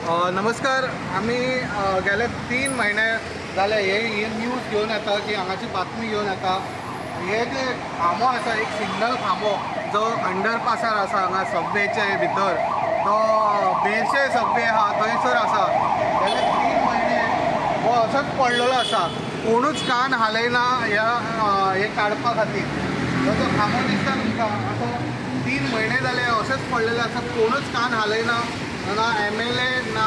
नमस्कार. आम्ही गेले 3 महिने जाले हे न्यूज घेवन येता की हांगाची बातमी घेवन येता. हे जे खांबो आसा, एक सिग्नल खांबो जो अंडरपासार आसा हांगा सबवेचे भितर, तो बेळशे सबवे आहा थंयसर आसा. गेले 3 महिने हो असोच पडलेलो आसा. कोणूच कान हालयना हे काडपा खातीर. हो जो खांबो दिसता तुमकां, असो 3 महिने जाले असेच पडलेले आसा. कोणूच कान हालयना. ना MLA, ना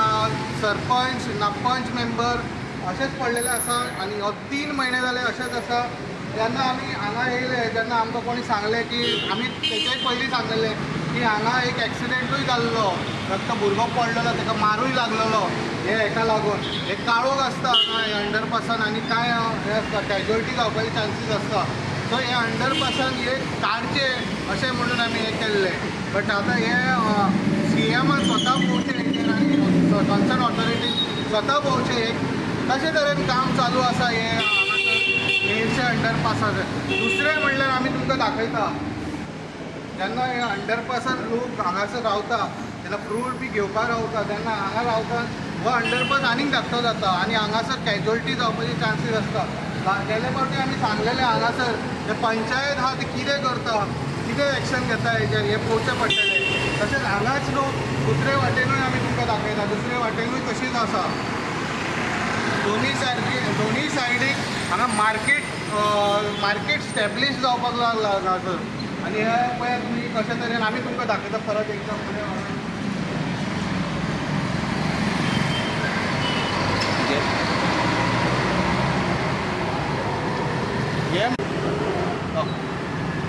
सरपंच, ना पंच मेंबर, असेच पडलेले आसा. आनी हो 3 महिने जाले असेच आसा. जेन्ना आमी हांगा येयले, जेन्ना आमकां कोणी सांगलें की आमी तेच्याय पयलीं सांगलेले की हांगा एक एक्सिडेंटूय जाल्लो, फक्त भुरगो पडलेलो, ताका मारूय लागलेलो. हेका लागून एक काळोख आसता हांगा हे अंडरपासान आनी कांय हे आसता, कॅज्युअलिटी जावपाचे चान्सीस आसता. सो हे अंडरपासान हे काडचे अशें म्हणून आमी हे केल्ले. बट आतां हे CM स्वता पोवचे हेचेर आनी कन्सर्न ऑथॉरिटी स्वता पोवचे हे कशे तरेन काम चालू आसा हे मेळशे अंडरपासाचेर. दुसरें म्हणल्यार आमी तुमकां दाखयता, जेन्ना हे अंडरपासान लोक हांगासर रावता, तेन्ना फ्रूट बी घेवपाक रावता, तेन्ना हांगा रावता हो अंडरपास आनीक धाकटो जाता आनी हांगासर कॅज्युअलिटी जावपाचे चान्सीस आसता. गेले फावटी आमी सांगलेले हांगासर हे पंचायत आहा ती कितें करता, कितें एक्शन घेता हेचेर हे पळोवचें पडटलें. तशेंच हांगाच न्हू, दुसरे वाटेनूय आमी तुमकां दाखयता, दुसरे वाटेनूय तशीच आसा. दोनी सायडीक हांगा मार्केट स्टॅब्लीश जावपाक लागला हांगासर. आनी हे पळयात तुमी कशे तरेन आमी तुमकां दाखयता परत एकदम फुडें.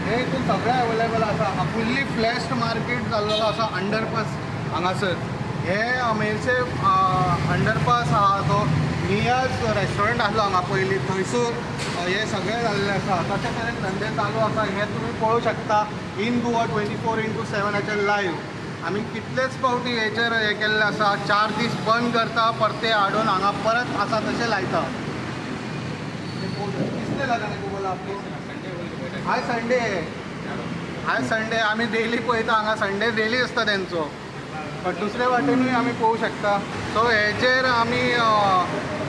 हे हितून सगळें अवेलेबल आसा. फुल्ली फ्लॅश्ड मार्केट जाल्लो आसा अंडरपास हांगासर. हे मेळशे अंडरपास आहा तो नियाज रेस्टॉरंट आसलो हांगा पयलीं, थंयसर हे सगळें जाल्लें आसा. तशे तरेन धंदे चालू आसा. हे तुमी पळोवं शकता इन गोवा 24/7 हाचेर लायव्ह. आमी कितलेच फावटी हेचेर हे केल्लें आसा. 4 दीस बंद करता, परते हाडून हांगा परत आसा तशें लायता. किसले लगा गुगला आपली हाय संडे आमी डेली पळयता हांगा. संडे डेली आसता तेंचो. बट दुसरे वाटेनूय आमी पळोवं शकता. सो हेचेर आमी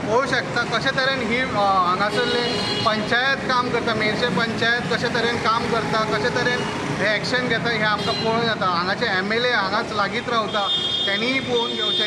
पळोवं शकता कशे तरेन ही हांगासरले पंचायत काम करता, मेळशे पंचायत कशे तरेन काम करता, कशे तरेन हे एक्शन घेता हे आमकां पळोवंक येता. हांगाचे MLA हांगाच लागींच रावता, तेणीय पळोवन घेवचें.